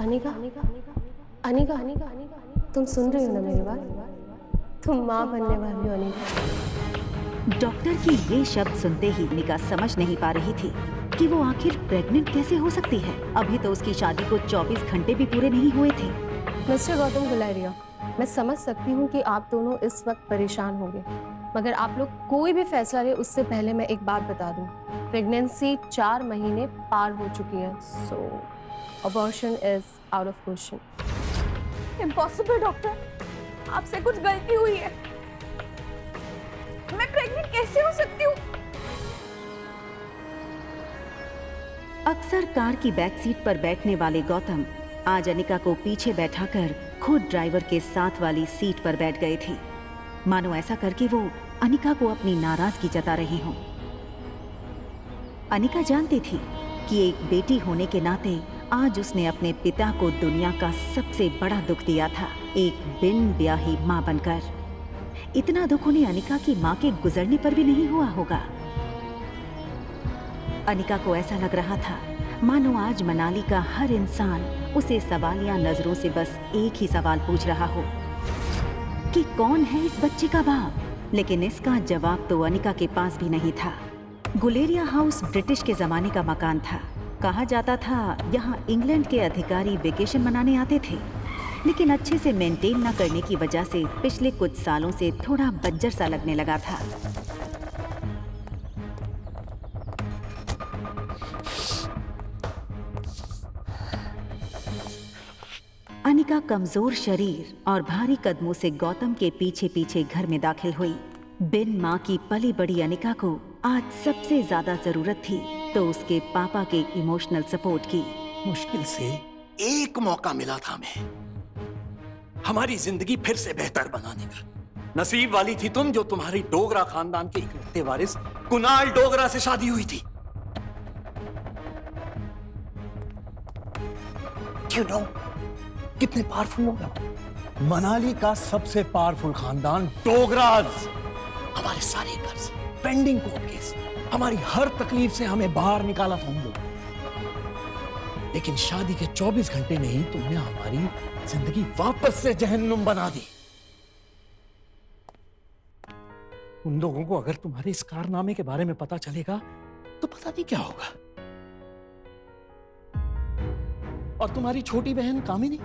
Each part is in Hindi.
अनिका, अनिका, अनिका, तुम सुन रही हो ना मेरी बात? तुम माँ बनने वाली हो अनिका। डॉक्टर की ये शब्द सुनते ही अनिका समझ नहीं पा रही थी कि वो आखिर प्रेग्नेंट कैसे हो सकती है। अभी तो उसकी शादी को 24 घंटे भी पूरे नहीं हुए थे। मिस्टर गौतम गुलेरिया, मैं समझ सकती हूँ कि आप दोनों इस वक्त परेशान होंगे, मगर आप लोग कोई भी फैसला ले उससे पहले मैं एक बात बता दूं, प्रेगनेंसी 4 महीने पार हो चुकी है, so abortion is out of question. Impossible doctor, आपसे कुछ गलती हुई है। मैं प्रेग्नेंट कैसे हो सकती हूँ? अक्सर कार की बैक सीट पर बैठने वाले गौतम आज अनिका को पीछे बैठाकर खुद ड्राइवर के साथ वाली सीट पर बैठ गए थे, मानो ऐसा करके वो अनिका को अपनी नाराजगी जता रहे हों। अनिका जानती थी कि एक बेटी होने के नाते आज उसने अपने पिता को दुनिया का सबसे बड़ा दुख दिया था, एक बिन ब्याही मां बनकर। इतना दुख उन्हें अनिका की मां के गुजरने पर भी नहीं हुआ होगा। अनिका को ऐसा लग रहा था मानो आज मनाली का हर इंसान उसे सवालिया नजरों से बस एक ही सवाल पूछ रहा हो कि कौन है इस बच्चे का बाप। लेकिन इसका जवाब तो अनिका के पास भी नहीं था। गुलेरिया हाउस ब्रिटिश के जमाने का मकान था। कहा जाता था यहाँ इंग्लैंड के अधिकारी वेकेशन मनाने आते थे, लेकिन अच्छे से मेंटेन न करने की वजह से पिछले कुछ सालों से थोड़ा बंजर सा लगने लगा था। अनिका कमजोर शरीर और भारी कदमों से गौतम के पीछे पीछे घर में दाखिल हुई। बिन माँ की पली बड़ी अनिका को आज सबसे ज्यादा जरूरत थी तो उसके पापा के इमोशनल सपोर्ट की। मुश्किल से एक मौका मिला था हमें हमारी जिंदगी फिर से बेहतर बनाने का। नसीब वाली थी तुम जो तुम्हारी डोगरा खानदान के इकलौते वारिस कुणाल डोगरा से शादी हुई थी। You know, कितने पावरफुल लोग हैं। मनाली का सबसे पावरफुल खानदान डोगराज। हमारे सारे कर्ज, पेंडिंग कोर्ट केस, हमारी हर तकलीफ से हमें बाहर निकाला था उन लोगों। लेकिन शादी के 24 घंटे में ही तुमने हमारी जिंदगी वापस से जहन्नुम बना दी। उन लोगों को अगर तुम्हारे इस कारनामे के बारे में पता चलेगा तो पता नहीं क्या होगा। और तुम्हारी छोटी बहन कामिनी,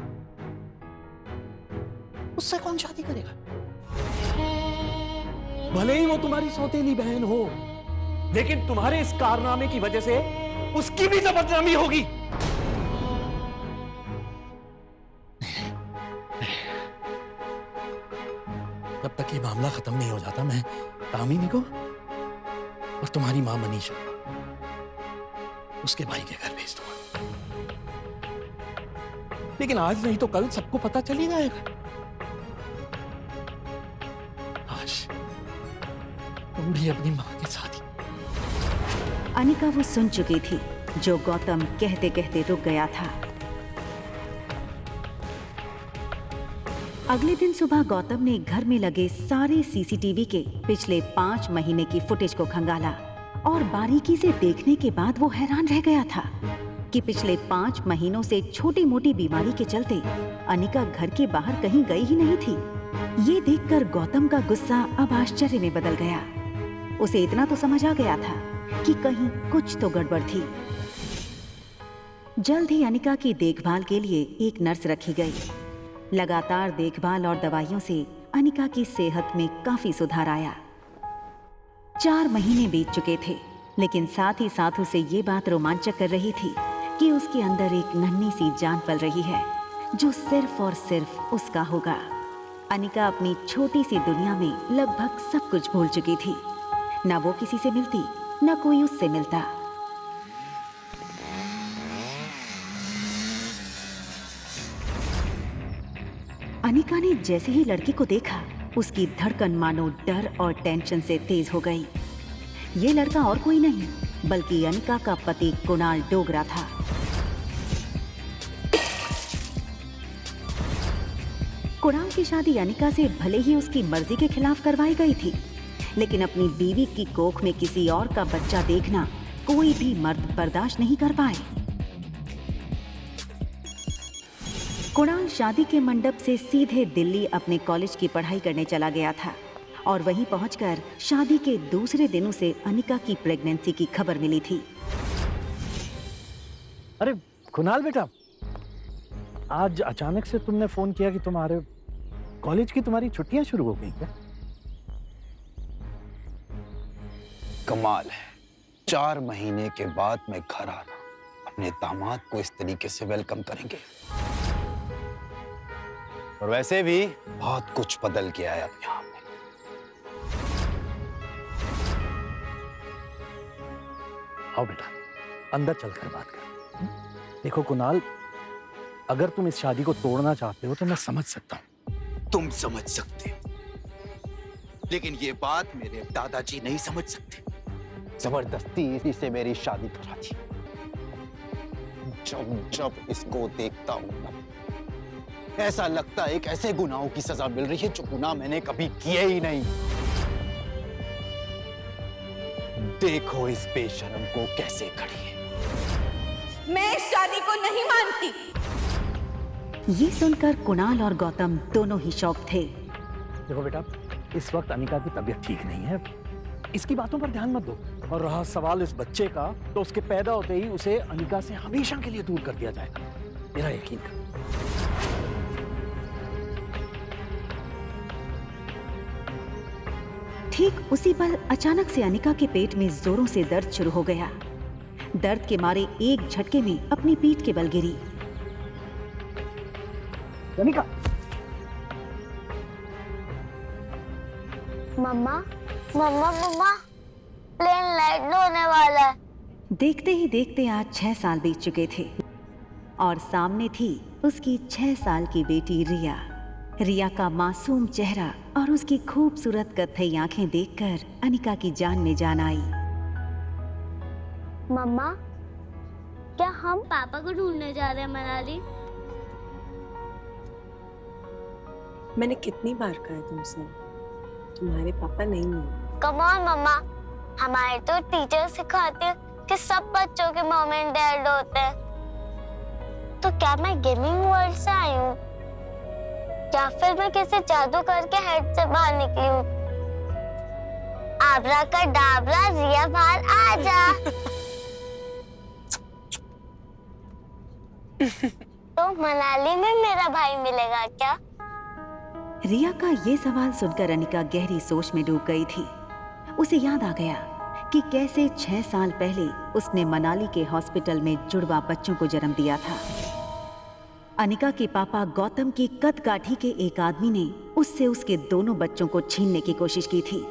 उससे कौन शादी करेगा? भले ही वो तुम्हारी सौतेली बहन हो, लेकिन तुम्हारे इस कारनामे की वजह से उसकी भी तो बदनामी होगी। जब तक ये मामला खत्म नहीं हो जाता मैं कामिनी को और तुम्हारी मां मनीषा उसके भाई के घर भेज दूंगा। लेकिन आज नहीं तो कल सबको पता चल ही जाएगा। आज तुम भी अपनी मां के साथ ही। अनिका वो सुन चुकी थी जो गौतम कहते कहते रुक गया था। अगले दिन सुबह गौतम ने घर में लगे सारे सीसीटीवी के पिछले 5 महीने की फुटेज को खंगाला और बारीकी से देखने के बाद वो हैरान रह गया था कि पिछले 5 महीनों से छोटी मोटी बीमारी के चलते अनिका घर के बाहर कहीं गई ही नहीं थी। ये देखकर गौतम का गुस्सा अब आश्चर्य में बदल गया। उसे इतना तो समझ आ गया था कि कहीं कुछ तो गड़बड़ थी। जल्द ही अनिका की देखभाल के लिए एक नर्स रखी गई। लगातार देखभाल और दवाइयों से अनिका की सेहत में काफी सुधार आया। 4 महीने बीत चुके थे, लेकिन साथ ही साथ उसे ये बात रोमांचक कर रही थी कि उसके अंदर एक नन्ही सी जान पल रही है जो सिर्फ और सिर्फ उसका होगा। अनिका अपनी छोटी सी दुनिया में लगभग सब कुछ भूल चुकी थी। न वो किसी से मिलती, न कोई उससे मिलता। अनिका ने जैसे ही लड़की को देखा, उसकी धड़कन मानो डर और टेंशन से तेज हो गई। ये लड़का और कोई नहीं बल्कि अनिका का पति कुणाल डोगरा था। कुणाल की शादी अनिका से भले ही उसकी मर्जी के खिलाफ करवाई गई थी, लेकिन अपनी बीवी की कोख में किसी और का बच्चा देखना कोई भी मर्द बर्दाश्त नहीं कर पाए। कुणाल शादी के मंडप से सीधे दिल्ली अपने कॉलेज की पढ़ाई करने चला गया था और वहीं पहुंचकर शादी के दूसरे दिन उसे अनिका की प्रेगनेंसी की खबर मिली थी। अरे कुणाल बेटा, आज अचानक से तुमने फोन किया कि तुम्हारे कॉलेज की तुम्हारी छुट्टियां शुरू हो गई क्या? कमाल है, 4 महीने के बाद मैं घर आना, अपने दामाद को इस तरीके से वेलकम करेंगे। और वैसे भी बहुत कुछ बदल गया है अब यहाँ पे। आओ बेटा, अंदर चलकर बात कर। देखो कुणाल, अगर तुम इस शादी को तोड़ना चाहते हो तो मैं समझ सकता हूँ। तुम समझ सकते हो, लेकिन ये बात मेरे दादाजी नहीं समझ सकते। जबरदस्ती इसे मेरी शादी करा दी। जब जब इसको देखता हूं ना, ऐसा लगता है एक ऐसे गुनाहों की सजा मिल रही है जो गुनाह मैंने कभी किए ही नहीं। देखो इस बेशरम को कैसे खड़ी है। मैं इस शादी को नहीं मानती। ये सुनकर कुणाल और गौतम दोनों ही शॉक थे। देखो बेटा, इस वक्त अनिका की तबीयत ठीक नहीं है, इसकी बातों पर ध्यान मत दो। और रहा सवाल इस बच्चे का, तो उसके पैदा होते ही उसे अनिका से हमेशा के लिए दूर कर दिया जाएगा, मेरा यकीन कर। ठीक उसी पल अचानक से अनिका के पेट में जोरों से दर्द शुरू हो गया। दर्द के मारे एक झटके में अपनी पीठ के बल गिरी। अनिका, मम्मा मम्मा मम्मा, प्लेन लैंड होने वाला है। देखते ही देखते आज 6 साल बीत चुके थे और सामने थी उसकी 6 साल की बेटी रिया। रिया का मासूम चेहरा और उसकी खूबसूरत कत्थई आंखें देखकर अनिका की जान में जान आई। मम्मा, क्या हम पापा को ढूंढने जा रहे हैं मनाली? मैंने कितनी बार कहा तुमसे, तुम्हारे पापा नहीं है। कम ऑन मम्मा, हमारे तो टीचर सिखाते हैं कि सब बच्चों के मॉम एंड डैड होते हैं। तो क्या मैं गेमिंग वर्ल्ड से आई हूँ, या फिर मैं किसी जादू करके हेड से बाहर निकली हूँ? आबरा का डाबरा, रिया बाहर आ जा। तो मनाली में मेरा भाई मिलेगा क्या? रिया का ये सवाल सुनकर अनिका गहरी सोच में डूब गई थी। उसे याद आ गया कि कैसे 6 साल पहले उसने मनाली के हॉस्पिटल में जुड़वा बच्चों को जन्म दिया था। अनिका के पापा गौतम की कद काठी के एक आदमी ने उससे उसके दोनों बच्चों को छीनने की कोशिश की थी।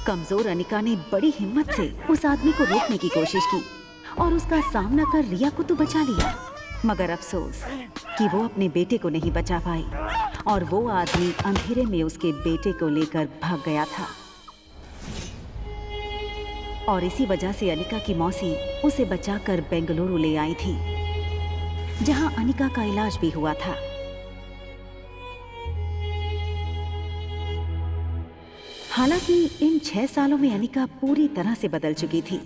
कमजोर अनिका ने बड़ी हिम्मत से उस आदमी को रोकने की कोशिश की और उसका सामना कर रिया को तो बचा लिया, मगर अफसोस कि वो अपने बेटे को नहीं बचा पाई और वो आदमी अंधेरे में उसके बेटे को लेकर भाग गया था। और इसी वजह से अनिका की मौसी उसे बचाकर बेंगलुरु ले आई थी, जहां अनिका का इलाज भी हुआ था। हालांकि इन 6 सालों में अनिका पूरी तरह से बदल चुकी थी।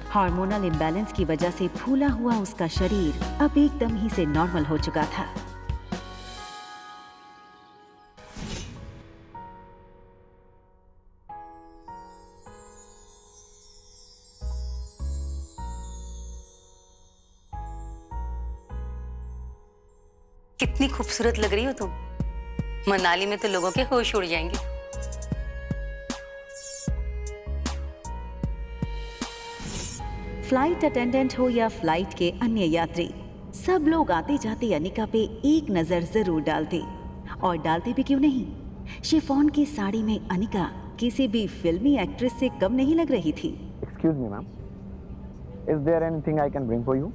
हार्मोनल इम्बैलेंस की वजह से फूला हुआ उसका शरीर अब एकदम ही से नॉर्मल हो चुका था। कितनी खूबसूरत लग रही हो तुम। मनाली में तो लोगों के होश उड़ जाएंगे। फ्लाइट अटेंडेंट हो या फ्लाइट के अन्य यात्री, सब लोग आते जाते अनिका पे एक नजर जरूर डालते। और डालते भी क्यों नहीं, शिफॉन की साड़ी में अनिका किसी भी फिल्मी एक्ट्रेस से कम नहीं लग रही थी। Excuse me, ma'am. Is there anything I can bring for you?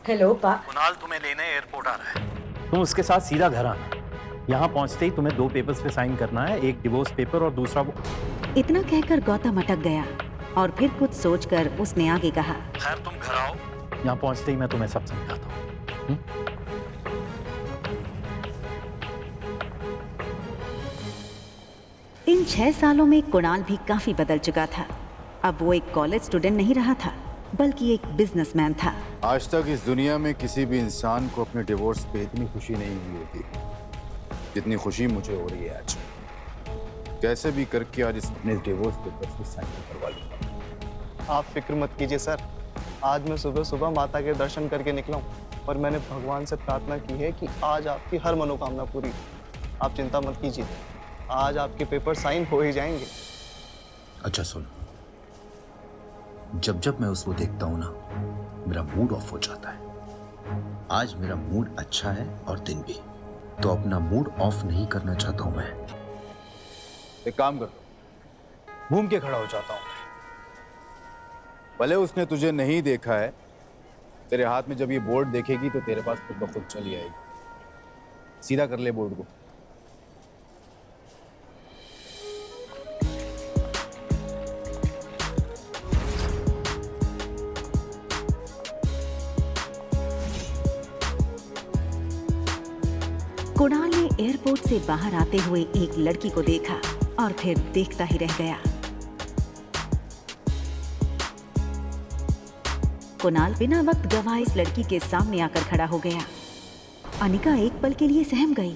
Hello पा। कुणाल तुम्हें लेने एयरपोर्ट आ रहा है, तुम उसके साथ सीधा घर आना। यहाँ पहुंचते ही तुम्हें 2 पेपर्स पे साइन करना है, एक डिवोर्स पेपर और दूसरा वो। इतना कहकर गौतम अटक गया और फिर कुछ सोचकर उसने आगे कहा, खैर तुम घर आओ, यहाँ पहुंचते ही मैं तुम्हें सब समझाता हूँ। इन 6 सालों में कुणाल भी काफी बदल चुका था। अब वो एक कॉलेज स्टूडेंट नहीं रहा था, बल्कि एक बिजनेसमैन था। आज तक इस दुनिया में किसी भी इंसान को अपने डिवोर्स पे इतनी खुशी नहीं हुई होती जितनी खुशी मुझे हो रही है आज। कैसे भी करके आज अपने डिवोर्स पेपर पे साइन करवा लूंगा। आप फिक्र मत कीजिए सर, आज मैं सुबह सुबह माता के दर्शन करके निकला हूँ और मैंने भगवान से प्रार्थना की है कि आज आपकी हर मनोकामना पूरी हो। आप चिंता मत कीजिए, आज आपके पेपर साइन हो ही जाएंगे। अच्छा सुन, जब जब मैं उसको देखता हूं ना, मेरा मूड ऑफ हो जाता है। आज मेरा मूड अच्छा है और दिन भी, तो अपना मूड ऑफ नहीं करना चाहता हूं मैं। एक काम कर, घूम के खड़ा हो जाता हूँ। भले उसने तुझे नहीं देखा है, तेरे हाथ में जब ये बोर्ड देखेगी तो तेरे पास खुद ब खुद चली आएगी। सीधा कर ले बोर्ड को। कुणाल ने एयरपोर्ट से बाहर आते हुए एक लड़की को देखा और फिर देखता ही रह गया। कुणाल बिना वक्त गवाए इस लड़की के सामने आकर खड़ा हो गया। अनिका एक पल के लिए सहम गई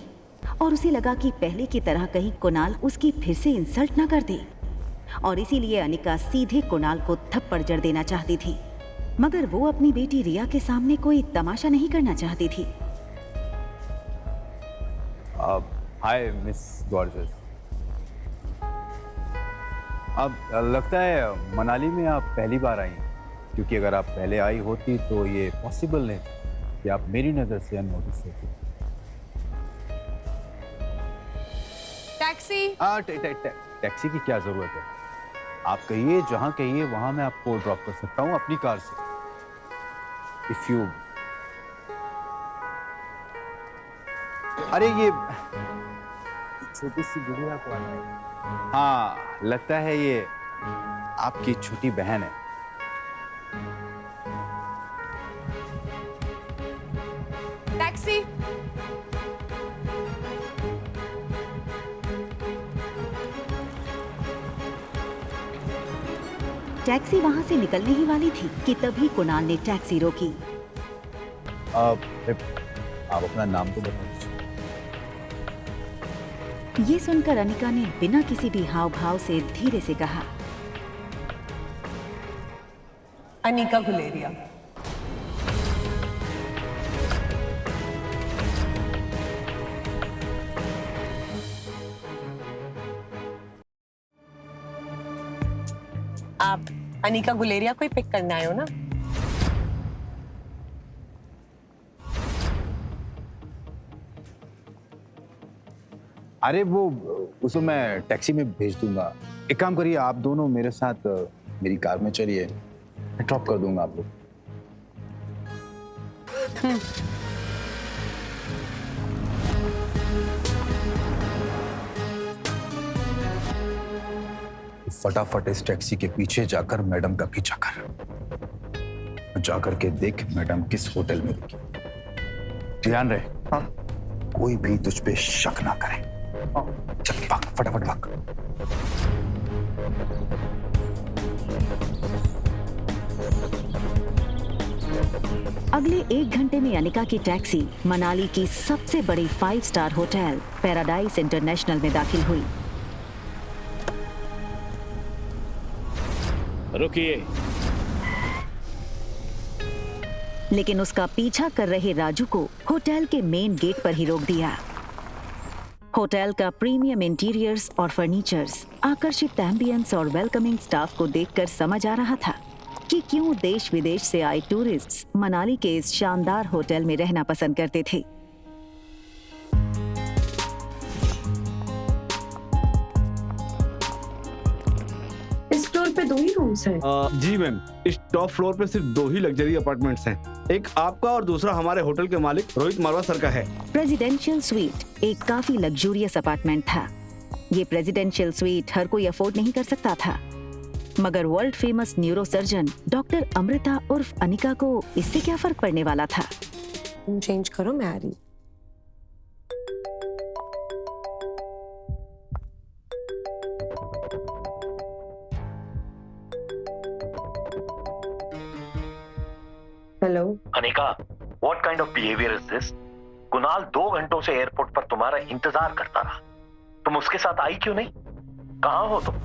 और उसे लगा कि पहले की तरह कहीं कुणाल उसकी फिर से इंसल्ट न कर दे, और इसीलिए अनिका सीधे कुणाल को थप्पड़ जड़ देना चाहती थी, मगर वो अपनी बेटी रिया के सामने कोई तमाशा नहीं करना चाहती थी। Hi miss gorgeous. अब लगता है मनाली में आप पहली बार आई, क्योंकि अगर आप पहले आई होती तो ये पॉसिबल नहीं कि आप मेरी नजर से अननोटिस होती। टैक्सी। टैक्सी की क्या जरूरत है? आप कहिए, जहां कहिए वहां मैं आपको ड्रॉप कर सकता हूं अपनी कार से। इफ यू, अरे ये छोटी सी गुड़िया कौन है? हाँ, लगता है ये आपकी छोटी बहन है। टैक्सी। टैक्सी वहां से निकलने ही वाली थी कि तभी कुणाल ने टैक्सी रोकी। आप अपना नाम तो बता दीजिए। ये सुनकर अनिका ने बिना किसी भी हाव भाव से धीरे से कहा, अनिका गुलेरिया। आप अनिका गुलेरिया को ही पिक करने आए हो ना? अरे वो उसको मैं टैक्सी में भेज दूंगा। एक काम करिए, आप दोनों मेरे साथ मेरी कार में चलिए, मैं ड्रॉप कर दूंगा आप लोग। फटाफट इस टैक्सी के पीछे जाकर मैडम का पीछा कर, जाकर के देख मैडम किस होटल में रुकी। ध्यान रहे, हाँ? कोई भी तुझ पे शक ना करे। चल भाग, फटाफट भाग। अगले 1 घंटे में अनिका की टैक्सी मनाली की सबसे बड़ी 5 स्टार होटल पैराडाइज इंटरनेशनल में दाखिल हुई। रुकिए। लेकिन उसका पीछा कर रहे राजू को होटल के मेन गेट पर ही रोक दिया। होटल का प्रीमियम इंटीरियर्स और फर्नीचर्स, आकर्षित एम्बियंस और वेलकमिंग स्टाफ को देखकर समझ आ रहा था कि क्यों देश विदेश से आए टूरिस्ट्स मनाली के इस शानदार होटल में रहना पसंद करते थे। इस टूर पे में 2 ही रूम्स हैं। जी मैम, इस टॉप फ्लोर पे सिर्फ 2 ही लग्जरी अपार्टमेंट्स हैं। एक आपका और दूसरा हमारे होटल के मालिक रोहित मारवा सर का है। प्रेसिडेंशियल स्वीट एक काफी लग्जूरियस अपार्टमेंट था। ये प्रेसिडेंशियल स्वीट हर कोई अफोर्ड नहीं कर सकता था, मगर world famous neurosurgeon doctor Amrita उर्फ अनिका को इससे क्या फर्क पड़ने वाला था। तुम चेंज करो, मैं आ रही। Hello Anika, what kind of behaviour is this? Kunal 2 घंटों से एयरपोर्ट पर तुम्हारा इंतजार करता रहा, तुम उसके साथ आई क्यों नहीं? कहाँ हो तुम?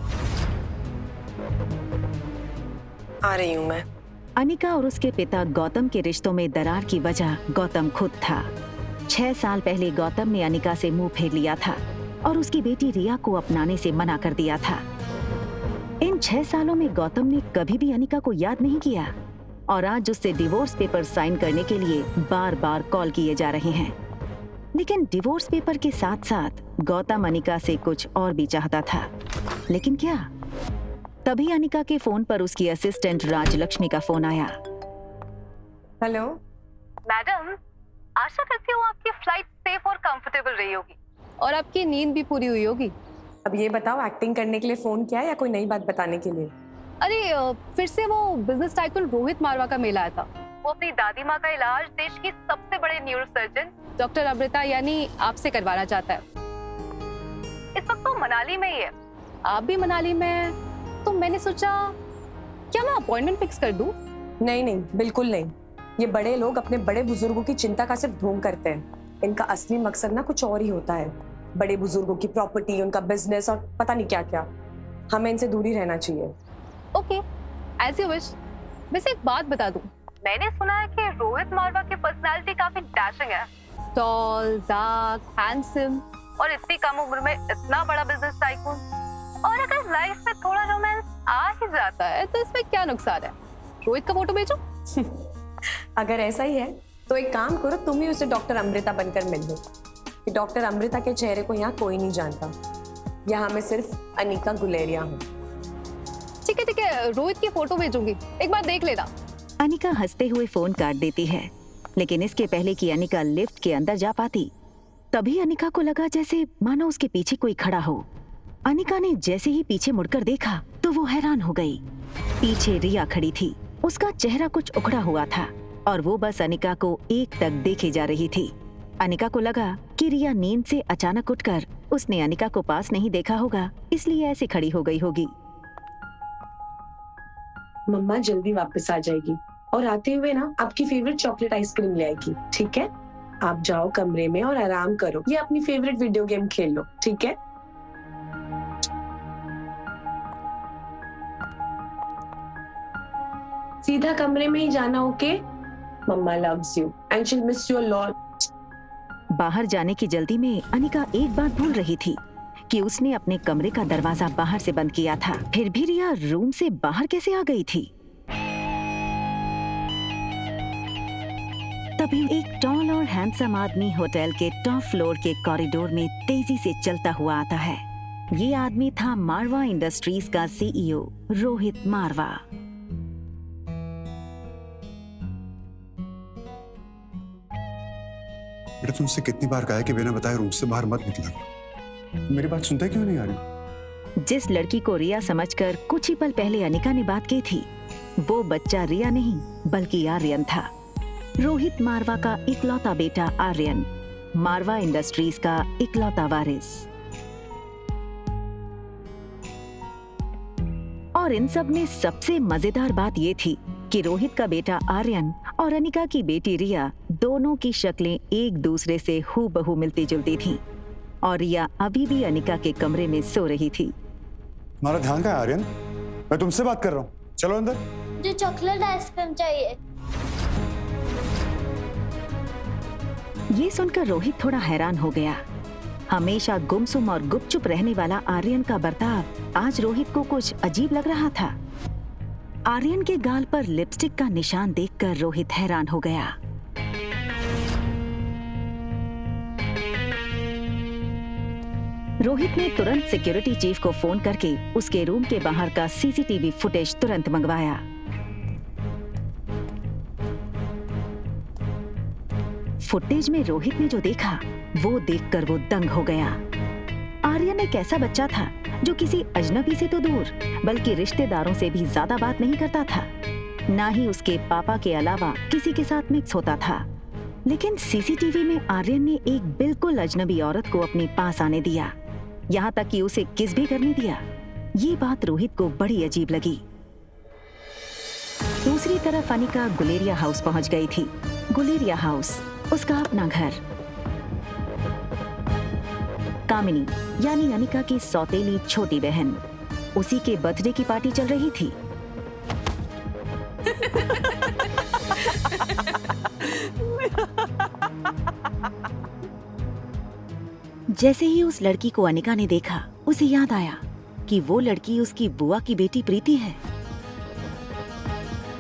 आ रही हूँ मैं। अनिका और उसके पिता गौतम के रिश्तों में दरार की वजह गौतम खुद था। 6 साल पहले गौतम ने अनिका से मुंह फेर लिया था और उसकी बेटी रिया को अपनाने से मना कर दिया था। इन 6 सालों में गौतम ने कभी भी अनिका को याद नहीं किया और आज उससे डिवोर्स पेपर साइन करने के लिए बार बार कॉल किए जा रहे हैं। लेकिन डिवोर्स पेपर के साथ साथ गौतम अनिका से कुछ और भी चाहता था। लेकिन क्या? तभी अनिका के फोन पर उसकी असिस्टेंट राजलक्ष्मी का फोन आया। हेलो मैडम, आशा करती हूँ आपकी फ्लाइट सेफ और कंफर्टेबल रही होगी और आपकी नींद भी पूरी हुई होगी। अब ये बताओ, एक्टिंग करने के लिए फोन किया या कोई नई बात बताने के लिए? अरे फिर से वो बिजनेस टाइकून रोहित मारवा का मेल आया था। वो अपनी दादी माँ का इलाज देश की सबसे बड़े न्यूरोसर्जन डॉक्टर अमृता यानी आपसे करवाना चाहता है। इस वक्त तो मनाली में ही है। आप भी मनाली में, तो मैंने सोचा क्या मैं अपॉइंटमेंट फिक्स कर दूं? नहीं नहीं, बिल्कुल नहीं। ये बड़े लोग अपने बड़े बुजुर्गों की चिंता का सिर्फ ढोंग करते हैं। इनका असली मकसद ना कुछ और ही होता है। बड़े बुजुर्गों की प्रॉपर्टी, उनका बिजनेस और पता नहीं क्या क्या। हमें इनसे दूरी रहना चाहिए। Okay, as you wish. वैसे एक बात बता दूं, मैंने सुना है कि रोहित मारवा की पर्सनालिटी काफी डैशिंग है। टॉल, डार्क, हैंडसम और इतनी कम उम्र में इतना बड़ा बिजनेस टाइकून। और अगर लाइफ में थोड़ा रोमांस आ ही जाता है तो इसमें क्या नुकसान है? रोहित का फोटो भेजो। अगर ऐसा ही है तो एक काम करो, तुम ही उसे डॉक्टर अमृता बनकर मिल लो। कि डॉक्टर अमृता के चेहरे को यहाँ कोई नहीं जानता। यहाँ मैं सिर्फ अनिका गुलेरिया हूँ। ठीक है, रोहित की फोटो भेजूंगी, एक बार देख लेना। अनिका हंसते हुए फोन काट देती है, लेकिन इसके पहले कि अनिका लिफ्ट के अंदर जा पाती, तभी अनिका को लगा जैसे मानो उसके पीछे कोई खड़ा हो। अनिका ने जैसे ही पीछे मुड़कर देखा तो वो हैरान हो गई। पीछे रिया खड़ी थी। उसका चेहरा कुछ उखड़ा हुआ था और वो बस अनिका को एकटक देखे जा रही थी। अनिका को लगा कि रिया नींद से अचानक उठकर उसने अनिका को पास नहीं देखा होगा, इसलिए ऐसे खड़ी हो गई होगी। मम्मा जल्दी वापस आ जाएगी और आते हुए ना आपकी फेवरेट चॉकलेट आइसक्रीम ले आएगी, ठीक है? आप जाओ कमरे में और आराम करो या अपनी फेवरेट वीडियो गेम खेल लो, ठीक है? सीधा कमरे में ही जाना, okay? Mamma loves you and she will miss you a lot. बाहर जाने की जल्दी में अनिका एक बात भूल रही थी कि उसने अपने कमरे का दरवाजा बाहर से बंद किया था। फिर भी रिया रूम से बाहर कैसे आ गई थी? तभी एक टॉल और हैंडसम आदमी होटल के टॉप फ्लोर के कॉरिडोर में तेजी से चलता हुआ आता है। ये आदमी था मारवा इंडस्ट्रीज का सीईओ रोहित मारवा। बेटा, तुमसे कितनी बार कहा है कि बिना बताए रूम से बाहर मत निकलना। मेरी बात सुनते क्यों नहीं आ रही? जिस लड़की को रिया समझकर कुछ ही पल पहले अनिका ने बात की थी, वो बच्चा रिया नहीं बल्कि आर्यन था। रोहित मारवा का इकलौता बेटा आर्यन, मारवा इंडस्ट्रीज का इकलौता वारिस। और इन सब में सबसे मजेदार बात ये थी कि रोहित का बेटा आर्यन और अनिका की बेटी रिया दोनों की शक्लें एक दूसरे से हूबहू मिलती जुलती थीं और रिया अभी भी अनिका के कमरे में सो रही थी। तुम्हारा ध्यान कहाँ है आर्यन? मैं तुमसे बात कर रहा हूँ, चलो अंदर। मुझे चॉकलेट आइसक्रीम चाहिए। ये सुनकर रोहित थोड़ा हैरान हो गया। हमेशा गुमसुम और गुपचुप रहने वाला आर्यन का बर्ताव आज रोहित को कुछ अजीब लग रहा था। आर्यन के गाल पर लिपस्टिक का निशान देखकर रोहित हैरान हो गया। रोहित ने तुरंत सिक्योरिटी चीफ को फोन करके उसके रूम के बाहर का सीसीटीवी फुटेज तुरंत मंगवाया। फुटेज में रोहित ने जो देखा वो देखकर वो दंग हो गया। आर्यन एक ऐसा बच्चा था जो किसी अजनबी से तो दूर बल्कि रिश्तेदारों से भी ज्यादा बात नहीं करता था, ना ही उसके पापा के अलावा किसी के साथ मिक्स होता था। लेकिन सीसीटीवी में आर्यन ने एक बिल्कुल अजनबी औरत को अपने पास आने दिया, यहाँ तक कि उसे किस भी करने दिया। ये बात रोहित को बड़ी अजीब लगी। दूसरी तरफ अनिका गुलेरिया हाउस पहुंच गई थी। गुलेरिया हाउस उसका अपना घर। कामिनी यानी अनिका की सौतेली छोटी बहन, उसी के बर्थडे की पार्टी चल रही थी। जैसे ही उस लड़की को अनिका ने देखा, उसे याद आया कि वो लड़की उसकी बुआ की बेटी प्रीति है।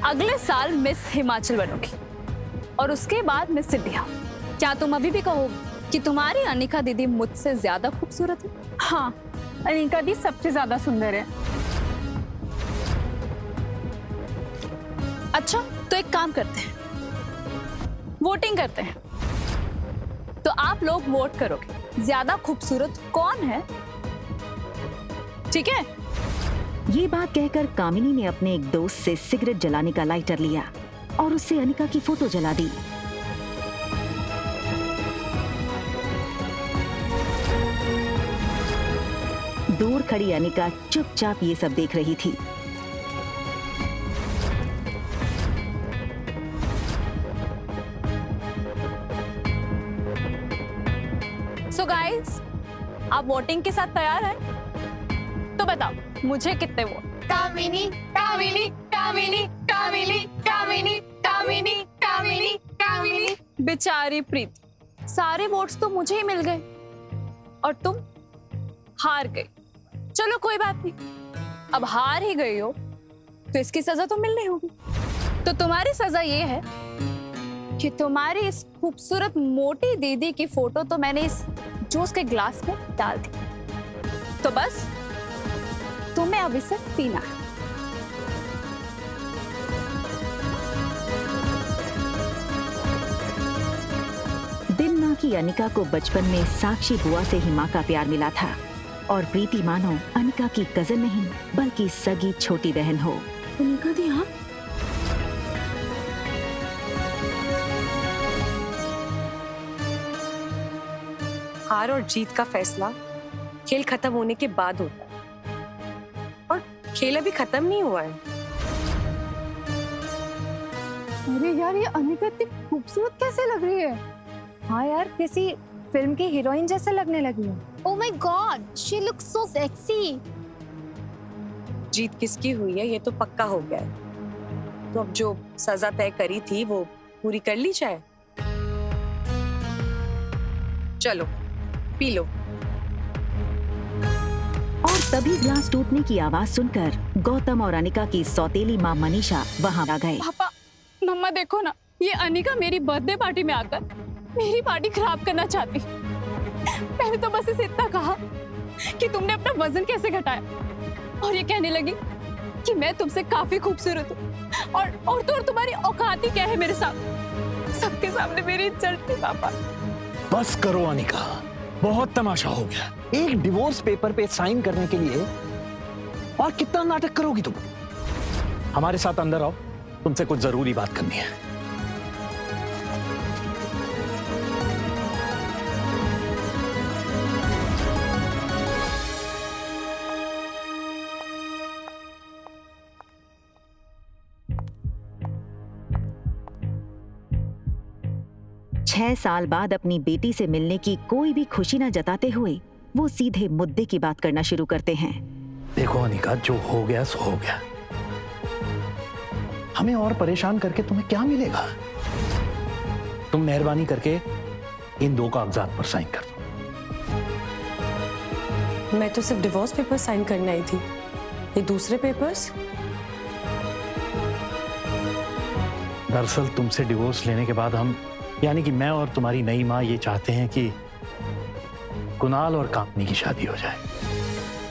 अगले साल मिस हिमाचल बनोगी और उसके बाद मिस इंडिया। क्या तुम अभी भी कहोगी कि तुम्हारी अनिका दीदी मुझसे ज्यादा खूबसूरत है? हाँ, अनिका दी सबसे ज्यादा सुंदर है। अच्छा, तो एक काम करते हैं, वोटिंग करते हैं। तो आप लोग वोट करोगे ज्यादा खूबसूरत कौन है, ठीक है? ये बात कहकर कामिनी ने अपने एक दोस्त से सिगरेट जलाने का लाइटर लिया और उससे अनिका की फोटो जला दी। दूर खड़ी अनिका चुपचाप ये सब देख रही थी। सो गाइस, आप वोटिंग के साथ तैयार हैं? तो बताओ मुझे कितने वोट? कामिनी, कामिनी, कामिनी, कामिनी, कामिनी, कामिनी, कामिनी, कामिनी। बेचारी प्रीति, सारे वोट्स तो मुझे ही मिल गए और तुम हार गई। चलो कोई बात नहीं, अब हार ही गई हो तो इसकी सजा तो मिलनी होगी। तो तुम्हारी सजा ये है कि तुम्हारी इस खूबसूरत मोटी दीदी की फोटो तो मैंने इस जूस के ग्लास में डाल दी, तो बस तुम्हें अब इसे पीना है। दिन माँ की अनिका को बचपन में साक्षी बुआ से ही माँ का प्यार मिला था और प्रीति मानो अनिका की कजन नहीं बल्कि सगी छोटी बहन हो। अनिका दी, हाँ? हार और जीत का फैसला खेल खत्म होने के बाद होता है और खेल अभी खत्म नहीं हुआ है। अरे यार, ये अनिका इतनी खूबसूरत कैसे लग रही है? हाँ यार, किसी फिल्म की हीरोइन जैसे लगने लगी है। Oh my God, she looks so sexy. जीत किसकी हुई है ये तो पक्का हो गया है, तो अब जो सजा तय करी थी वो पूरी कर ली जाए। चलो पी लो। और तभी ग्लास टूटने की आवाज सुनकर गौतम और अनिका की सौतेली माँ मनीषा वहां आ गए। पापा, मम्मा देखो ना, ये अनिका मेरी बर्थडे पार्टी में आकर मेरी पार्टी खराब करना चाहती। मैंने तो बस इसे इतना कहा कि तुमने अपना वजन कैसे घटाया, और ये कहने लगी कि मैं तुमसे काफी खूबसूरत हूँ और तो तुम्हारी औकात ही क्या है मेरे साथ। सबके सामने मेरी इज्जत थी। पापा बस करो अनिका, बहुत तमाशा हो गया। एक डिवोर्स पेपर पे साइन करने के लिए और कितना नाटक करोगी तुम? हमारे साथ अंदर आओ, तुमसे कुछ जरूरी बात करनी है। छह साल बाद अपनी बेटी से मिलने की कोई भी खुशी न जताते हुए वो सीधे मुद्दे की बात करना शुरू करते हैं। देखो अनिका, जो हो गया सो हो गया। हमें और परेशान करके तुम्हें क्या मिलेगा? तुम मेहरबानी करके इन दो कागजात पर साइन कर दो। मैं तो सिर्फ डिवोर्स पेपर साइन करने आई थी, ये दूसरे पेपर्स? दरअसल तुमसे डिवोर्स लेने के बाद हम, यानी कि मैं और तुम्हारी नई माँ, ये चाहते हैं कि कुणाल और कामिनी की शादी हो जाए।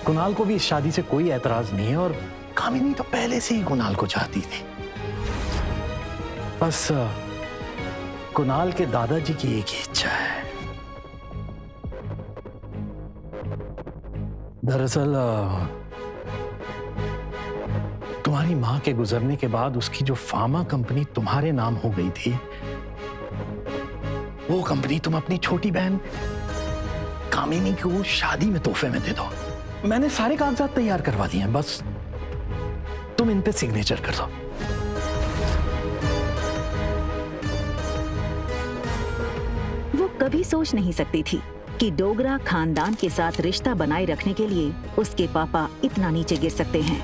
कुणाल को भी इस शादी से कोई एतराज नहीं है और कामिनी तो पहले से ही कुणाल को चाहती थी। बस कुणाल के दादाजी की एक ही इच्छा है। दरअसल तुम्हारी मां के गुजरने के बाद उसकी जो फार्मा कंपनी तुम्हारे नाम हो गई थी, वो कंपनी तुम अपनी छोटी बहन कामिनी को शादी में तोहफे में दे दो। मैंने सारे कागजात तैयार करवा दिए हैं, बस तुम इन पे सिग्नेचर कर दो। वो कभी सोच नहीं सकती थी कि डोगरा खानदान के साथ रिश्ता बनाए रखने के लिए उसके पापा इतना नीचे गिर सकते हैं।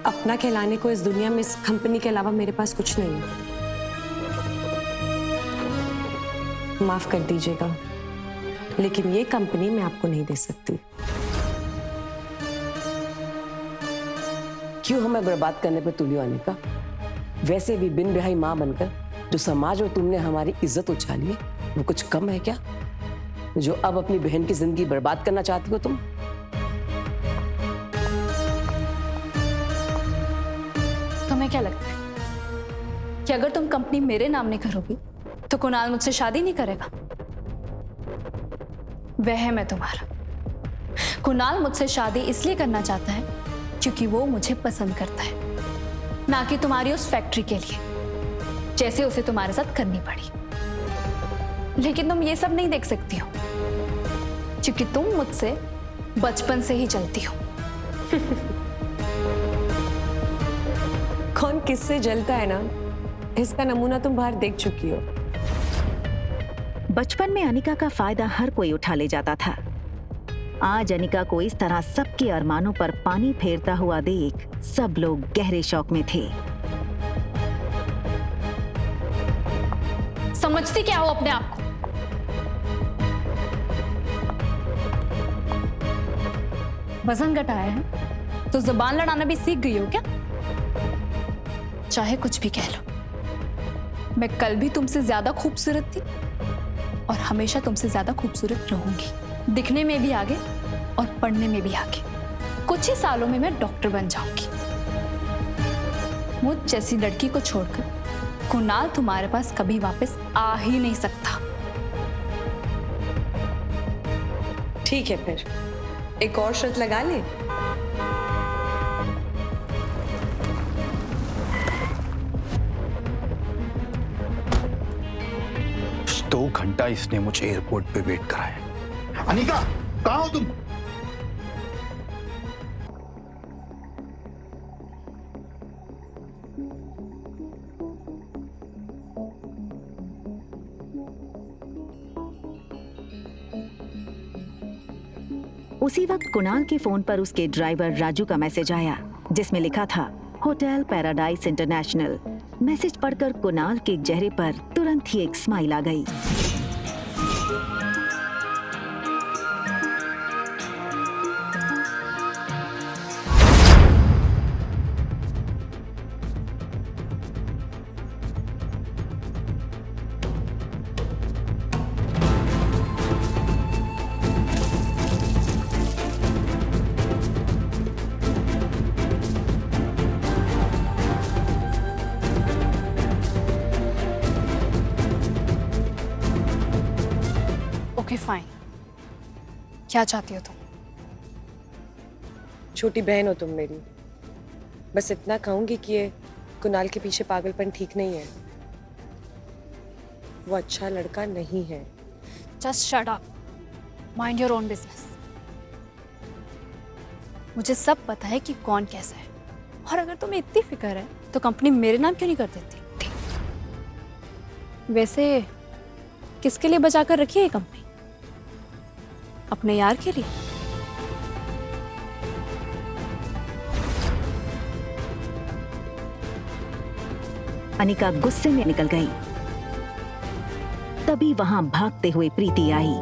अपना कहलाने को इस दुनिया में इस कंपनी के अलावा मेरे पास कुछ नहीं है। माफ कर दीजिएगा, लेकिन ये कंपनी मैं आपको नहीं दे सकती। क्यों हमें बर्बाद करने पे तुली आने का? वैसे भी बिन ब्याही माँ बनकर जो समाज में तुमने हमारी इज्जत उछाली है, वो कुछ कम है क्या? जो अब अपनी बहन की जिंदगी बर्बाद करना चाहती हो तुम? तुम्हें क्या लगता है कि अगर तुम कंपनी मेरे नाम नहीं करोगी तो कुणाल मुझसे शादी नहीं करेगा? वह है मैं तुम्हारा। कुणाल मुझसे शादी इसलिए करना चाहता है क्योंकि वो मुझे पसंद करता है, ना कि तुम्हारी उस फैक्ट्री के लिए, जैसे उसे तुम्हारे साथ करनी पड़ी। लेकिन तुम ये सब नहीं देख सकती हो क्योंकि तुम मुझसे बचपन से ही चलती हो। कौन किससे जलता है ना, इसका नमूना तुम बाहर देख चुकी हो। बचपन में अनिका का फायदा हर कोई उठा ले जाता था। आज अनिका को इस तरह सबके अरमानों पर पानी फेरता हुआ देख सब लोग गहरे शौक में थे। समझती क्या हो अपने आप को? वजन घटाया है तो जुबान लड़ाना भी सीख गई हो क्या? चाहे कुछ भी कह लो, मैं कल भी तुमसे ज्यादा खूबसूरत थी और हमेशा तुमसे ज्यादा खूबसूरत रहूंगी। दिखने में भी आगे और पढ़ने में भी आगे। कुछ ही सालों में मैं डॉक्टर बन जाऊंगी। मुझ जैसी लड़की को छोड़कर कुणाल तुम्हारे पास कभी वापस आ ही नहीं सकता। ठीक है, फिर एक और शर्त लगा ले। 2 घंटा इसने मुझे एयरपोर्ट पे वेट कराया। अनिका, कहाँ हो तुम? उसी वक्त कुणाल के फोन पर उसके ड्राइवर राजू का मैसेज आया जिसमें लिखा था होटल पैराडाइज इंटरनेशनल। मैसेज पढ़कर कुणाल के चेहरे पर तुरंत ही एक स्माइल आ गई। ओके फाइन, क्या चाहती हो तुम? छोटी बहन हो तुम मेरी। बस इतना कहूंगी कि ये कुणाल के पीछे पागलपन ठीक नहीं है। वो अच्छा लड़का नहीं है। Just shut up, mind your own business. मुझे सब पता है कि कौन कैसा है, और अगर तुम्हें इतनी फिक्र है तो कंपनी मेरे नाम क्यों नहीं कर देती? वैसे किसके लिए बचा कर रखी है ये कंपनी? अपने यार के लिए? अनिका गुस्से में निकल गई। तभी वहां भागते हुए प्रीति आई।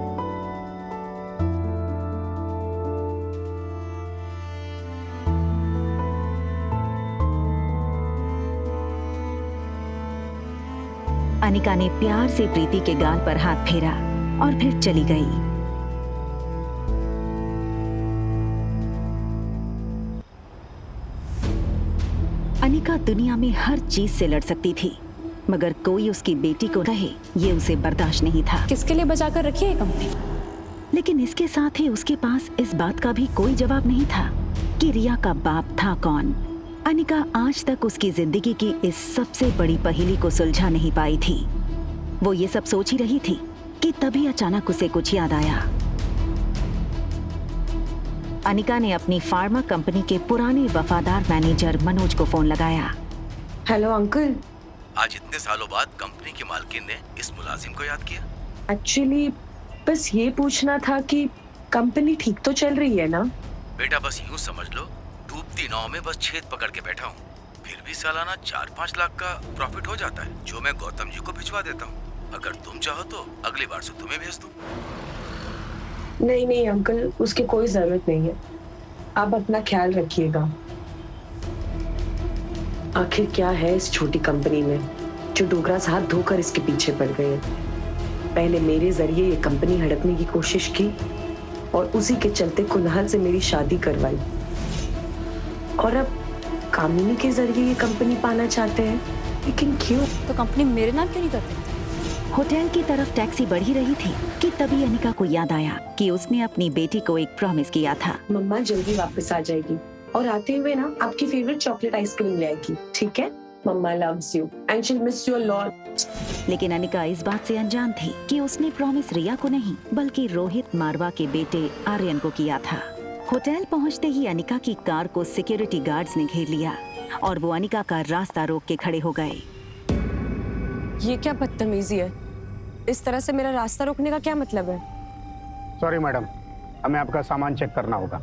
अनिका ने प्यार से प्रीति के गाल पर हाथ फेरा और फिर चली गई। अनिका दुनिया में हर चीज से लड़ सकती थी, मगर कोई उसकी बेटी को कहे ये उसे बर्दाश्त नहीं था। किसके लिए बचा कर रखी है कंपनी? लेकिन इसके साथ ही उसके पास इस बात का भी कोई जवाब नहीं था कि रिया का बाप था कौन। अनिका आज तक उसकी जिंदगी की इस सबसे बड़ी पहेली को सुलझा नहीं पाई थी। वो ये सब सोच ही रही थी कि तभी अचानक उसे कुछ याद आया। अनिका ने अपनी फार्मा कंपनी के पुराने वफादार मैनेजर मनोज को फोन लगाया। Hello uncle. आज इतने सालों बाद कंपनी के मालकिन ने इस मुलाजिम को याद किया। एक्चुअली बस ये पूछना था कि कंपनी ठीक तो चल रही है ना? बेटा बस यूं समझ लो, डूबती नाव में बस छेद पकड़ के बैठा हूँ। फिर भी सालाना 4-5 लाख का प्रॉफिट हो जाता है, जो मैं गौतम जी को भिजवा देता हूँ। अगर तुम चाहो तो अगली बार से तुम्हें भेज दूँ। नहीं नहीं अंकल, उसकी कोई जरूरत नहीं है। आप अपना ख्याल रखिएगा। आखिर क्या है इस छोटी कंपनी में जो डोगरास हाथ धोकर इसके पीछे पड़ गए हैं? पहले मेरे जरिए ये कंपनी हड़पने की कोशिश की और उसी के चलते कुनाल से मेरी शादी करवाई, और अब कामिनी के जरिए ये कंपनी पाना चाहते हैं। लेकिन क्यों? तो कंपनी मेरे नाम क्यों नहीं करते? होटल की तरफ टैक्सी बढ़ी रही थी कि तभी अनिका को याद आया कि उसने अपनी बेटी को एक प्रॉमिस किया था। मम्मा जल्दी वापस आ जाएगी और आते हुए ना आपकी फेवरेट चॉकलेट आइसक्रीम ले आएगी, ठीक है? Mama loves you and she will miss you a lot. लेकिन अनिका इस बात से अनजान थी कि उसने प्रॉमिस रिया को नहीं बल्कि रोहित मारवा के बेटे आर्यन को किया था। होटल पहुंचते ही अनिका की कार को सिक्योरिटी गार्ड्स ने घेर लिया और वो अनिका का रास्ता रोक के खड़े हो गए। ये क्या बदतमीजी है? इस तरह से मेरा रास्ता रोकने का क्या मतलब है? सॉरी मैडम, हमें आपका सामान चेक करना होगा।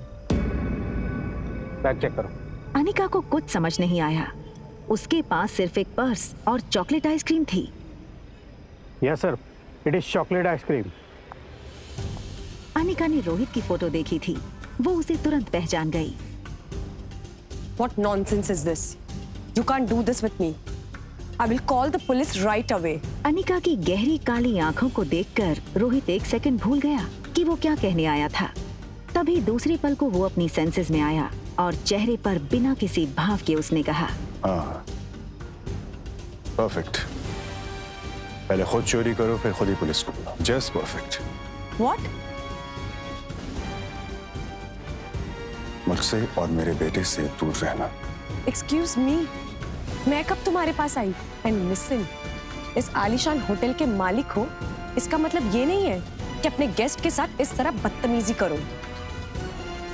बैग चेक करो। अनिका को कुछ समझ नहीं आया। उसके पास सिर्फ एक पर्स और चॉकलेट आइसक्रीम थी। Yes sir, it is chocolate ice cream. Anika ने रोहित की फोटो देखी थी, वो उसे तुरंत पहचान गई। What nonsense is this? You can't do this with me. I will call the police right away. Anika की गहरी काली आंखों को देखकर रोहित एक सेकंड भूल गया कि वो क्या कहने आया था। तभी दूसरे पल को वो अपनी सेंसेस में आया और चेहरे पर बिना किसी भाव के उसने कहा, परफेक्ट। पहले खुद चोरी करो फिर खुद ही पुलिस को बुलाओ। Just perfect. What? मुझसे और मेरे बेटे से दूर रहना। Excuse me. मैं कब तुम्हारे पास आई? And listen, इस आलीशान होटल के मालिक हो, इसका मतलब ये नहीं है कि अपने गेस्ट के साथ इस तरह बदतमीजी करो।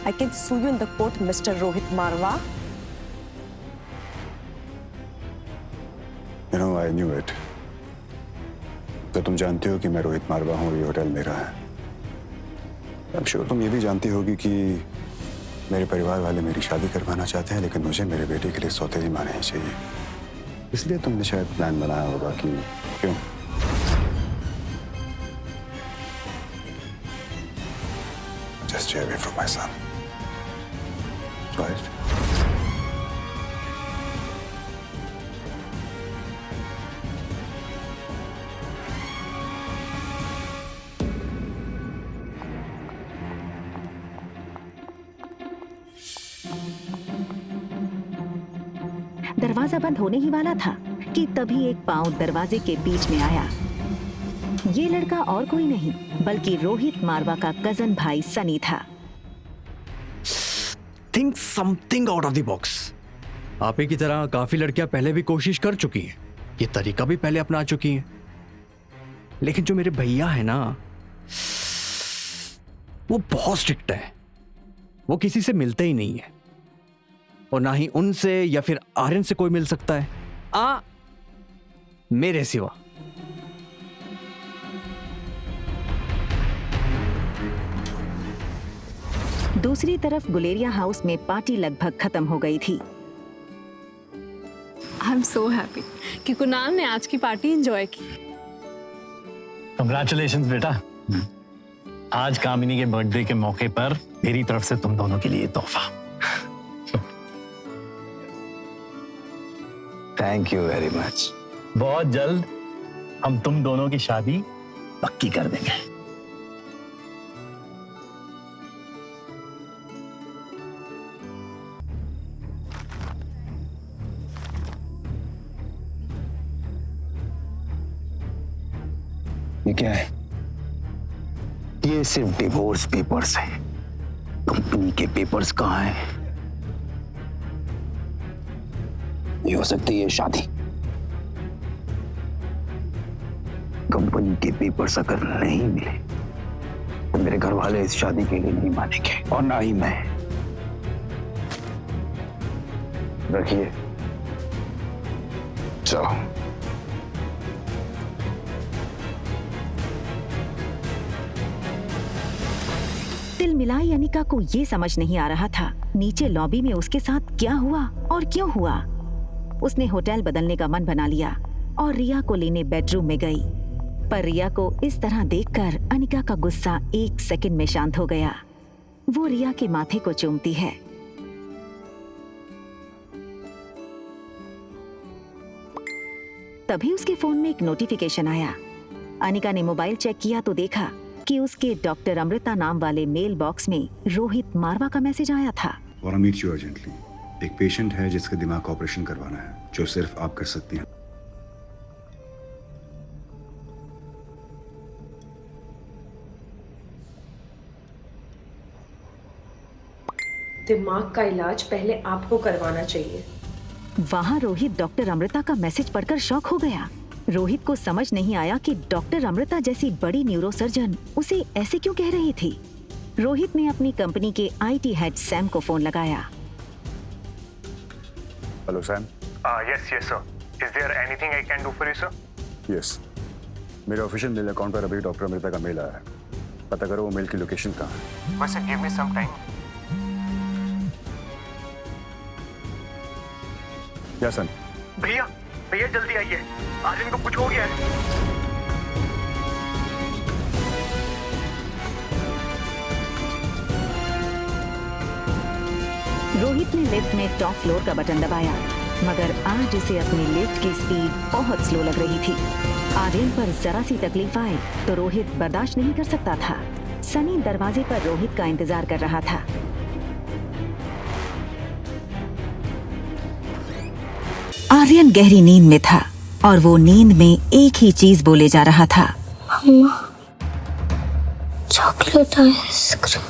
I can sue you in the court, Mr. Rohit Marwa. You know, I knew it. तो तुम जानती हो कि मैं रोहित मारवा हूँ, ये होटल मेरा है। I'm sure तुम ये भी जानती होगी कि मेरे परिवार वाले मेरी शादी करवाना चाहते हैं, लेकिन मुझे मेरे बेटे के लिए सौतेली माँ नहीं चाहिए। इसलिए तुमने शायद प्लान बनाया होगा कि क्यों। Just stay away from my son. Right? दरवाजा बंद होने ही वाला था कि तभी एक पांव दरवाजे के बीच में आया। ये लड़का और कोई नहीं बल्कि रोहित मारवा का कजन भाई सनी था। Think something out of the box. आप ही की तरह काफी लड़कियां पहले भी कोशिश कर चुकी हैं, ये तरीका भी पहले अपना चुकी हैं, लेकिन जो मेरे भैया है ना, वो बहुत स्ट्रिक्ट है। वो किसी से मिलते ही नहीं है और ना ही उनसे या फिर आर्यन से कोई मिल सकता है, मेरे सिवा। दूसरी तरफ गुलेरिया हाउस में पार्टी लगभग खत्म हो गई थी। आई एम सो हैप्पी कि कुणाल ने आज की पार्टी एंजॉय की। कंग्रेचुलेशंस बेटा। आज कामिनी के बर्थडे के मौके पर मेरी तरफ से तुम दोनों के लिए तोहफा। Thank you very much. बहुत जल्द हम तुम दोनों की शादी पक्की कर देंगे। ये क्या है? ये सिर्फ डिवोर्स पेपर्स हैं। कंपनी के पेपर्स कहाँ हैं? ये हो सकती है शादी। कंपनी के पेपर्स अगर नहीं मिले तो मेरे घर वाले इस शादी के लिए नहीं मानेंगे और ना ही मैं। रखिए, चलो। तिलमिलाई अनिका को ये समझ नहीं आ रहा था नीचे लॉबी में उसके साथ क्या हुआ और क्यों हुआ। उसने होटल बदलने का मन बना लिया और रिया को लेने बेडरूम में गई, पर रिया को इस तरह देखकर अनिका का गुस्सा 1 सेकंड में शांत हो गया। वो रिया के माथे को चूमती है। तभी उसके फोन में एक नोटिफिकेशन आया। अनिका ने मोबाइल चेक किया तो देखा कि उसके डॉक्टर अमृता नाम वाले मेल बॉक्स में रोहित मारवा का मैसेज आया था। और मीट यू अर्जेंटली। एक पेशेंट है जिसका दिमाग का ऑपरेशन करवाना है, जो सिर्फ आप कर सकती हैं। दिमाग का इलाज पहले आपको करवाना चाहिए। वहाँ रोहित डॉक्टर अमृता का मैसेज पढ़कर शॉक हो गया। रोहित को समझ नहीं आया कि डॉक्टर अमृता जैसी बड़ी न्यूरोसर्जन उसे ऐसे क्यों कह रही थी। रोहित ने अपनी कंपनी के आईटी हेड सैम को फोन लगाया। Hello Sam. Yes sir. Is there anything I can do for you sir? Yes, मेरे ऑफिशियल मेल अकाउंट पर अभी डॉक्टर अमृता का मेल आया है। पता करो वो मेल की लोकेशन कहाँ है। बस give me some time. Yes sir. भैया जल्दी आइए, आज इनको कुछ हो गया है। रोहित ने लिफ्ट में टॉप फ्लोर का बटन दबाया, मगर आज उसे अपनी लिफ्ट की स्पीड बहुत स्लो लग रही थी। आर्यन पर जरा सी तकलीफ आए तो रोहित बर्दाश्त नहीं कर सकता था। सनी दरवाजे पर रोहित का इंतजार कर रहा था। आर्यन गहरी नींद में था और वो नींद में एक ही चीज बोले जा रहा था, मम्मा, चॉकलेट आइसक्रीम।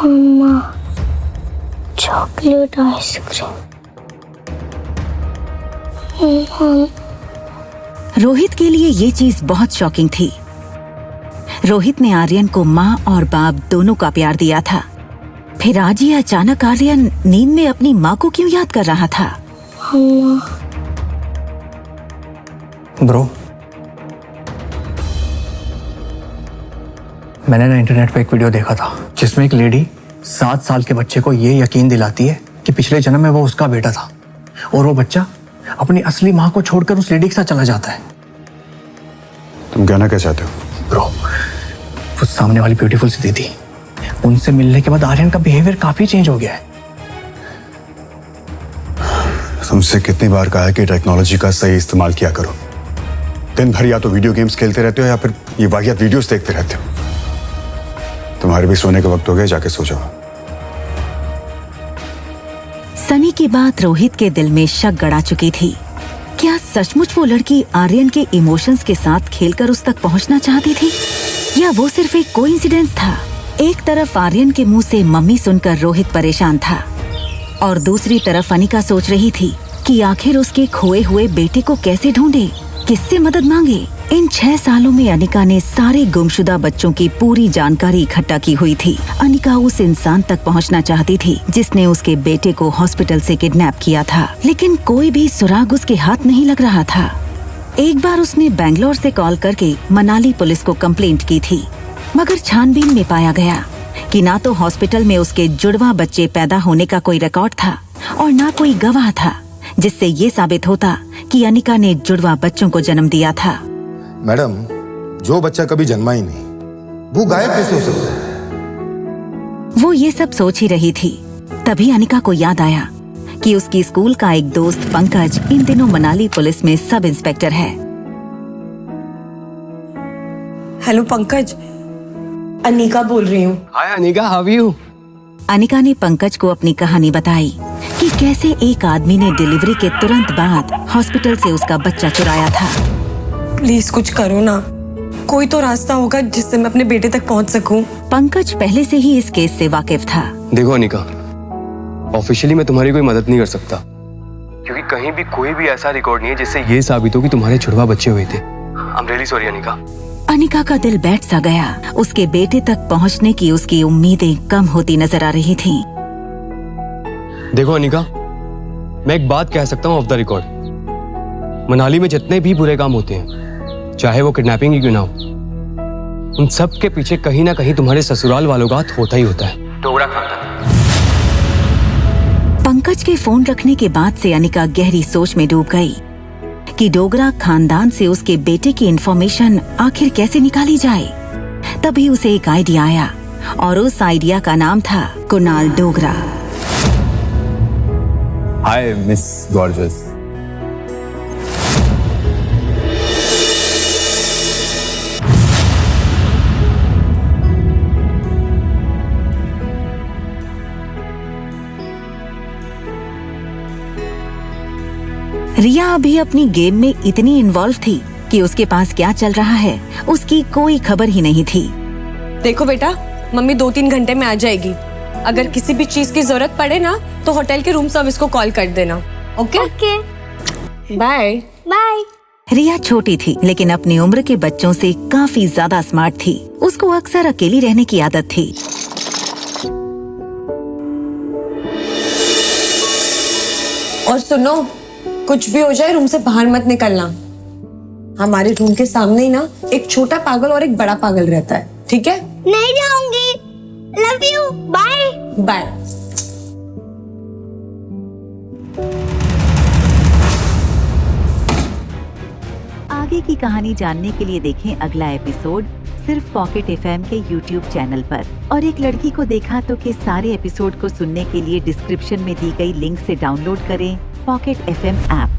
मम्मा, चॉकलेट आइसक्रीम। रोहित के लिए ये चीज बहुत शॉकिंग थी। रोहित ने आर्यन को माँ और बाप दोनों का प्यार दिया था, फिर आज ये अचानक आर्यन नींद में अपनी माँ को क्यों याद कर रहा था। ब्रो, मैंने ना इंटरनेट पे एक वीडियो देखा था जिसमें एक लेडी 7 साल के बच्चे को ये यकीन दिलाती है कि पिछले जन्म में वो उसका बेटा था, और वो बच्चा अपनी असली माँ को छोड़कर उस लेडी के साथ चला जाता है। तुम कहना क्या चाहते हो? ब्रो, उस सामने वाली ब्यूटीफुल सी दीदी, उनसे मिलने के बाद आर्यन का बिहेवियर काफी चेंज हो गया है। तुमसे कितनी बार कहा है कि टेक्नोलॉजी का सही इस्तेमाल किया करो। दिन भर या तो वीडियो गेम्स खेलते रहते हो या फिर ये वाहियात वीडियोस देखते रहते हो। तुम्हारे भी सोने का वक्त हो गया, जाके सो जाओ। सनी की बात रोहित के दिल में शक गड़ा चुकी थी। क्या सचमुच वो लड़की आर्यन के इमोशंस के साथ खेलकर उस तक पहुंचना चाहती थी, या वो सिर्फ एक कोइंसिडेंस था। एक तरफ आर्यन के मुंह से मम्मी सुनकर रोहित परेशान था और दूसरी तरफ अनिका सोच रही थी कि आखिर उसके खोए हुए बेटे को कैसे ढूंढे, किससे मदद मांगे। इन 6 सालों में अनिका ने सारे गुमशुदा बच्चों की पूरी जानकारी इकट्ठा की हुई थी। अनिका उस इंसान तक पहुंचना चाहती थी जिसने उसके बेटे को हॉस्पिटल से किडनैप किया था, लेकिन कोई भी सुराग उसके हाथ नहीं लग रहा था। एक बार उसने बैंगलोर से कॉल करके मनाली पुलिस को कंप्लेंट की थी, मगर छानबीन में पाया गया कि ना तो हॉस्पिटल में उसके जुड़वा बच्चे पैदा होने का कोई रिकॉर्ड था और ना कोई गवाह था, जिससे ये साबित होता कि अनिका ने जुड़वा बच्चों को जन्म दिया था। मैडम, जो बच्चा कभी जन्मा ही नहीं, वो गायब कैसे हो सकता है? वो ये सब सोच ही रही थी, तभी अनिका को याद आया कि उसकी स्कूल का एक दोस्त पंकज इन दिनों मनाली पुलिस में सब इंस्पेक्टर है। हेलो पंकज, अनिका बोल रही हूँ। Hi Anika, how are you? Anika ने पंकज को अपनी कहानी बताई कि कैसे एक आदमी ने डिलीवरी के तुरंत बाद हॉस्पिटल से उसका बच्चा चुराया था। प्लीज कुछ करो ना, कोई तो रास्ता होगा जिससे मैं अपने बेटे तक पहुंच सकूं। पंकज पहले से ही इस केस से वाकिफ था। देखो अनिका, ऑफिशियली मैं तुम्हारी कोई मदद नहीं कर सकता, क्योंकि कहीं भी कोई भी ऐसा रिकॉर्ड नहीं है जिससे ये साबित हो कि तुम्हारे छुड़वा बच्चे हुए थे। I am really sorry Anika. Anika का दिल बैठ सा गया। उसके बेटे तक पहुंचने की उसकी उम्मीदें कम होती नजर आ रही थीं। देखो अनिका, मैं एक बात कह सकता हूँ ऑफ द रिकॉर्ड। मनाली में जितने भी बुरे काम होते हैं, चाहे वो किडनैपिंग ही क्यों ना हो, उन सब के पीछे कहीं ना कहीं तुम्हारे ससुराल वालों का हाथ होता ही होता है। डोगरा खानदान। पंकज के फोन रखने के बाद से अनिका गहरी सोच में डूब गई कि डोगरा खानदान से उसके बेटे की इंफॉर्मेशन आखिर कैसे निकाली जाए। तभी उसे एक आइडिया आया और उस आइडिया का नाम था Kunal Dogra. Hi miss gorgeous. Riya अभी अपनी गेम में इतनी इन्वॉल्व थी कि उसके पास क्या चल रहा है उसकी कोई खबर ही नहीं थी। देखो बेटा, मम्मी 2-3 घंटे में आ जाएगी। अगर किसी भी चीज की जरूरत पड़े ना तो होटल के रूम सर्विस को कॉल कर देना। ओके? Bye bye. रिया छोटी थी लेकिन अपनी उम्र के बच्चों से काफी ज्यादा स्मार्ट थी। उसको अक्सर अकेली रहने की आदत थी। और सुनो, कुछ भी हो जाए रूम से बाहर मत निकलना। हमारे रूम के सामने ही ना एक छोटा पागल और एक बड़ा पागल रहता है, ठीक है? नहीं जाऊंगी। Love you. Bye bye. आगे की कहानी जानने के लिए देखें अगला एपिसोड सिर्फ पॉकेट एफएम के YouTube चैनल पर। और एक लड़की को देखा तो के सारे एपिसोड को सुनने के लिए डिस्क्रिप्शन में दी गई लिंक से डाउनलोड करें पॉकेट एफएम ऐप।